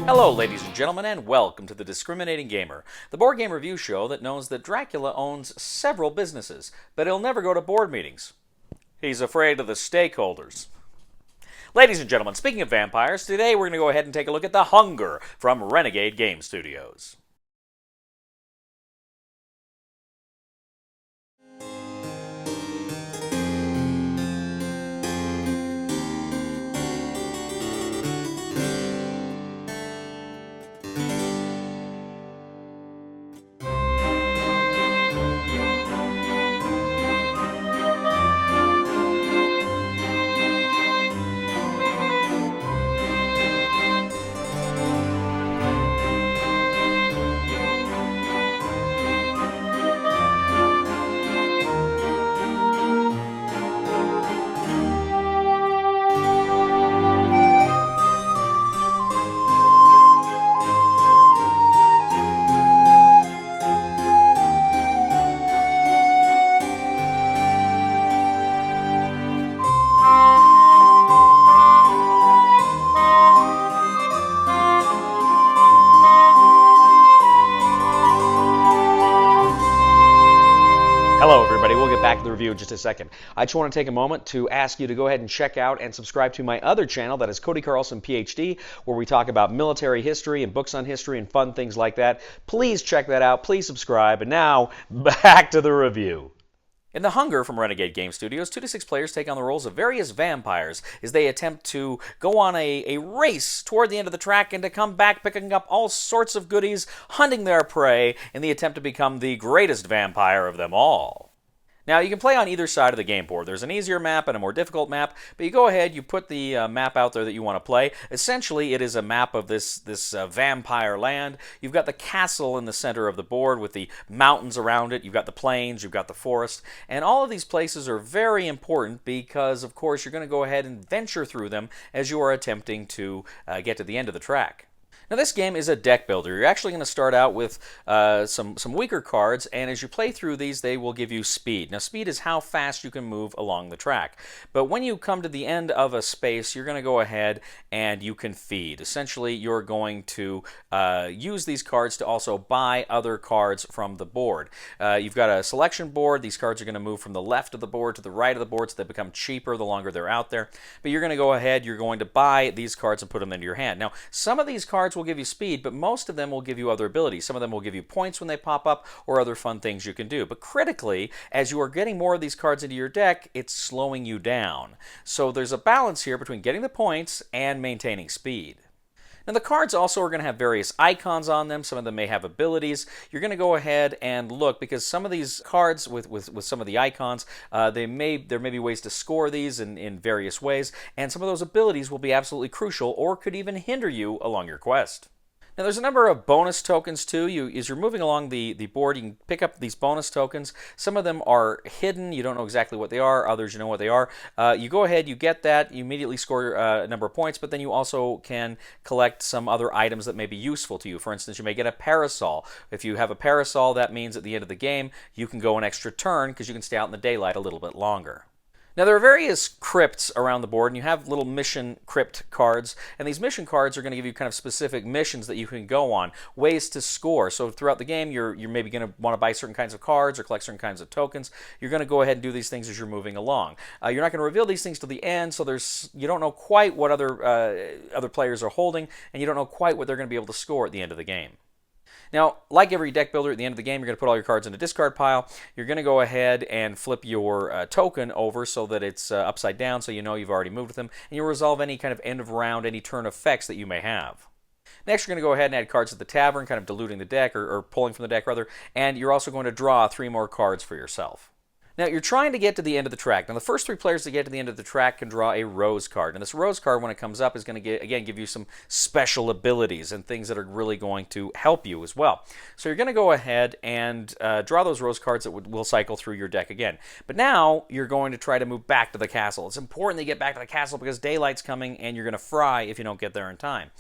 Hello, ladies and gentlemen, and welcome to The Discriminating Gamer, the board game review show that knows that Dracula owns several businesses, but he'll never go to board meetings. He's afraid of the stakeholders. Ladies and gentlemen, speaking of vampires, today we're going to go ahead and take a look at The Hunger from Renegade Game Studios. Hello, everybody. We'll get back to the review in just a second. I just want to take a moment to ask you to go ahead and check out and subscribe to my other channel, that is Cody Carlson, PhD, where we talk about military history and books on history and fun things like that. Please check that out. Please subscribe. And now, back to the review. In The Hunger from Renegade Game Studios, 2 to 6 players take on the roles of various vampires as they attempt to go on a race toward the end of the track and to come back picking up all sorts of goodies, hunting their prey in the attempt to become the greatest vampire of them all. Now, you can play on either side of the game board. There's an easier map and a more difficult map, but you go ahead, you put the map out there that you want to play. Essentially, it is a map of this vampire land. You've got the castle in the center of the board with the mountains around it. You've got the plains, you've got the forest, and all of these places are very important because, of course, you're going to go ahead and venture through them as you are attempting to get to the end of the track. Now, this game is a deck builder. You're actually going to start out with some weaker cards, and as you play through these, they will give you speed. Now, speed is how fast you can move along the track. But when you come to the end of a space, you're going to go ahead and you can feed. Essentially, you're going to use these cards to also buy other cards from the board. You've got a selection board. These cards are going to move from the left of the board to the right of the board, so they become cheaper the longer they're out there. But you're going to go ahead, you're going to buy these cards and put them into your hand. Now, some of these cards will give you speed, but most of them will give you other abilities. Some of them will give you points when they pop up or other fun things you can do. But critically, as you are getting more of these cards into your deck, it's slowing you down. So there's a balance here between getting the points and maintaining speed. Now, the cards also are going to have various icons on them. Some of them may have abilities. You're going to go ahead and look, because some of these cards with some of the icons, there may be ways to score these in various ways, and some of those abilities will be absolutely crucial or could even hinder you along your quest. Now, there's a number of bonus tokens, too. As you're moving along the board, you can pick up these bonus tokens. Some of them are hidden. You don't know exactly what they are. Others, you know what they are. You go ahead, you get that. You immediately score a number of points, but then you also can collect some other items that may be useful to you. For instance, you may get a parasol. If you have a parasol, that means at the end of the game, you can go an extra turn because you can stay out in the daylight a little bit longer. Now, there are various crypts around the board, and you have little mission crypt cards, and these mission cards are going to give you kind of specific missions that you can go on, ways to score. So throughout the game, you're maybe going to want to buy certain kinds of cards or collect certain kinds of tokens. You're going to go ahead and do these things as you're moving along. You're not going to reveal these things till the end, so you don't know quite what other players are holding, and you don't know quite what they're going to be able to score at the end of the game. Now, like every deck builder, at the end of the game, you're going to put all your cards in a discard pile. You're going to go ahead and flip your token over so that it's upside down, so you know you've already moved with them, and you'll resolve any kind of end of round, any turn effects that you may have. Next, you're going to go ahead and add cards at the tavern, kind of diluting the deck, or pulling from the deck, rather, and you're also going to draw 3 more cards for yourself. Now, you're trying to get to the end of the track. Now, the first 3 players that get to the end of the track can draw a rose card. And this rose card, when it comes up, is going to, again, give you some special abilities and things that are really going to help you as well. So you're going to go ahead and draw those rose cards that will cycle through your deck again. But now, you're going to try to move back to the castle. It's important that you get back to the castle because daylight's coming and you're going to fry if you don't get there in time.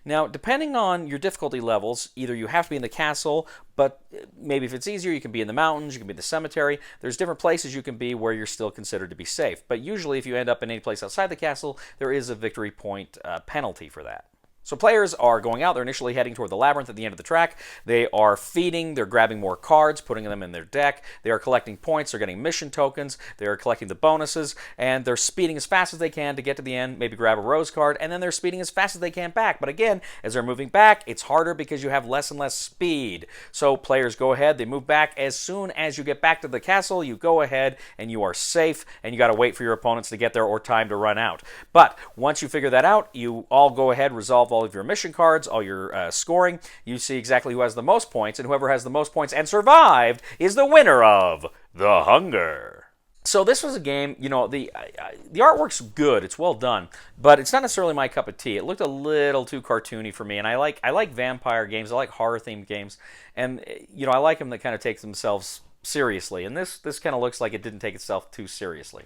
Now, depending on your difficulty levels, either you have to be in the castle, but maybe if it's easier, you can be in the mountains, you can be in the cemetery. There's different places you can be where you're still considered to be safe. But usually, if you end up in any place outside the castle, there is a victory point penalty for that. So players are going out, they're initially heading toward the labyrinth at the end of the track. They are feeding, they're grabbing more cards, putting them in their deck. They are collecting points, they're getting mission tokens, they are collecting the bonuses, and they're speeding as fast as they can to get to the end, maybe grab a rose card, and then they're speeding as fast as they can back. But again, as they're moving back, it's harder because you have less and less speed. So players go ahead, they move back. As soon as you get back to the castle, you go ahead and you are safe, and you got to wait for your opponents to get there or time to run out. But once you figure that out, you all go ahead, resolve all of your mission cards, all your scoring. You see exactly who has the most points, and whoever has the most points and survived is the winner of The Hunger. So this was a game, you know, the artwork's good, it's well done, but it's not necessarily my cup of tea. It looked a little too cartoony for me, and I like vampire games, I like horror-themed games, and, you know, I like them that kind of take themselves seriously, and this kind of looks like it didn't take itself too seriously.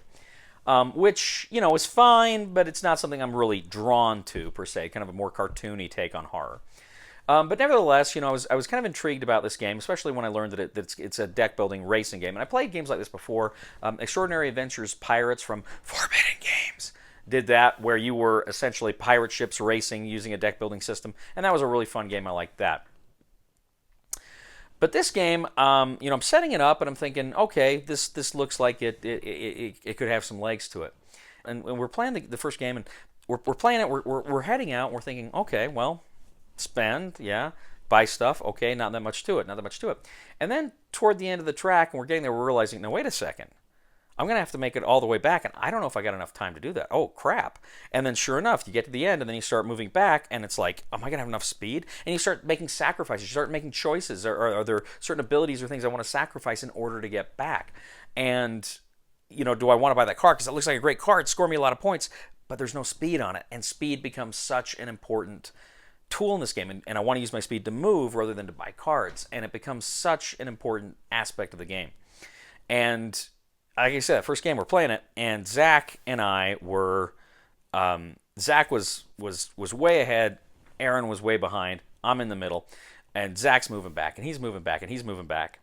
Which, you know, is fine, but it's not something I'm really drawn to, per se, kind of a more cartoony take on horror. But nevertheless, you know, I was kind of intrigued about this game, especially when I learned that it's a deck-building racing game. And I played games like this before. Extraordinary Adventures Pirates from Forbidden Games did that, where you were essentially pirate ships racing using a deck-building system, and that was a really fun game. I liked that. But this game, you know, I'm setting it up and I'm thinking, okay, this looks like it could have some legs to it. And we're playing the first game, and we're playing it. We're heading out. And we're thinking, okay, well, spend, yeah, buy stuff. Okay, not that much to it. Not that much to it. And then toward the end of the track, and we're getting there, we're realizing, no, wait a second. I'm going to have to make it all the way back, and I don't know if I got enough time to do that. Oh, crap. And then sure enough, you get to the end, and then you start moving back, and it's like, am I going to have enough speed? And you start making sacrifices. You start making choices. Are there certain abilities or things I want to sacrifice in order to get back? And, you know, do I want to buy that card? Because it looks like a great card. Score me a lot of points, but there's no speed on it. And speed becomes such an important tool in this game, and I want to use my speed to move rather than to buy cards. And it becomes such an important aspect of the game. And like I said, first game we're playing it, and Zach and I were, Zach was way ahead, Aaron was way behind, I'm in the middle, and Zach's moving back, and he's moving back, and he's moving back.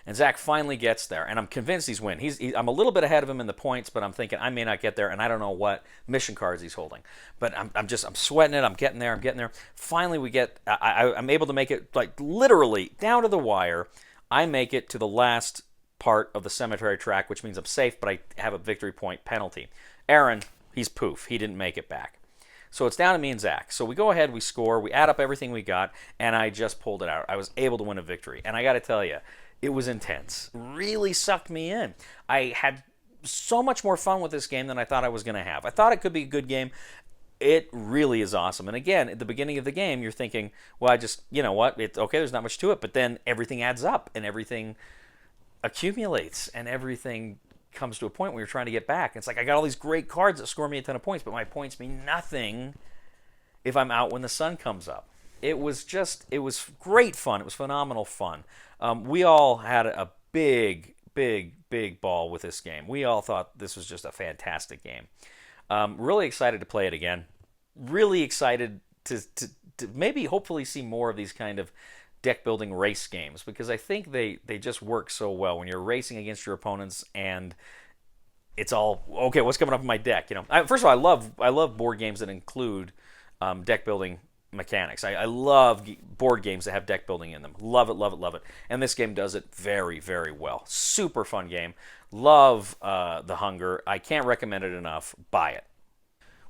And Zach finally gets there, and I'm convinced he's win. I'm a little bit ahead of him in the points, but I'm thinking I may not get there, and I don't know what mission cards he's holding. But I'm sweating it. I'm getting there. Finally, I'm able to make it, like, literally down to the wire. I make it to the last part of the cemetery track, which means I'm safe, but I have a victory point penalty. Aaron, he's poof. He didn't make it back. So it's down to me and Zach. So we go ahead, we score, we add up everything we got, and I just pulled it out. I was able to win a victory. And I got to tell you, it was intense. Really sucked me in. I had so much more fun with this game than I thought I was going to have. I thought it could be a good game. It really is awesome. And again, at the beginning of the game, you're thinking, well, you know what? Okay, there's not much to it. But then everything adds up, and everything accumulates, and everything comes to a point where you're trying to get back. It's like I got all these great cards that score me a ton of points, but my points mean nothing if I'm out when the sun comes up. It was great fun. It was phenomenal fun. We all had a big ball with this game. We all thought this was just a fantastic game. Really excited to play it again. Really excited to maybe hopefully see more of these kind of deck building race games, because I think they just work so well when you're racing against your opponents, and it's all okay. What's coming up in my deck? You know, first of all, I love board games that include deck building mechanics. I love board games that have deck building in them. Love it. And this game does it very, very well. Super fun game. Love The Hunger. I can't recommend it enough. Buy it.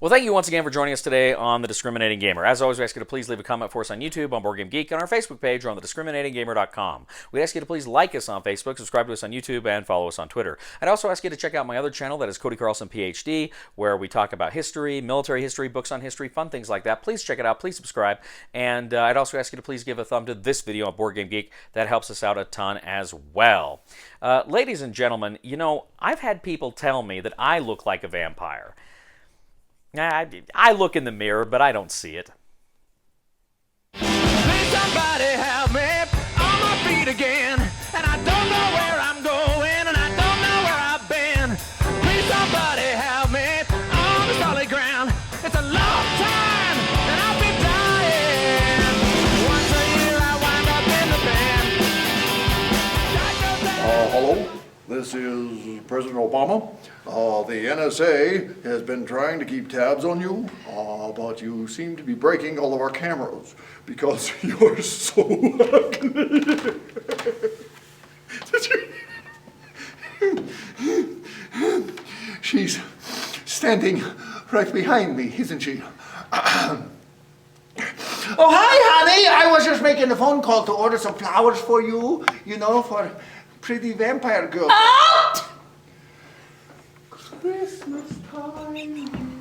Well, thank you once again for joining us today on The Discriminating Gamer. As always, we ask you to please leave a comment for us on YouTube, on Board Game Geek, on our Facebook page, or on thediscriminatinggamer.com. We ask you to please like us on Facebook, subscribe to us on YouTube, and follow us on Twitter. I'd also ask you to check out my other channel, that is Cody Carlson, PhD, where we talk about history, military history, books on history, fun things like that. Please check it out. Please subscribe. And I'd also ask you to please give a thumb to this video on Board Game Geek. That helps us out a ton as well. Ladies and gentlemen, you know, I've had people tell me that I look like a vampire. I look in the mirror, but I don't see it. Please somebody help me on my feet again, and I don't know where I'm going, and I don't know where I've been. Please somebody help me on the solid ground. It's a long time, and I'll be dying. Once a year I wind up in the band. Hello, this This is President Obama. The NSA has been trying to keep tabs on you, but you seem to be breaking all of our cameras because you're so ugly. She's standing right behind me, isn't she? Oh, hi, honey. I was just making a phone call to order some flowers for you, you know, for pretty vampire girl. Christmas time.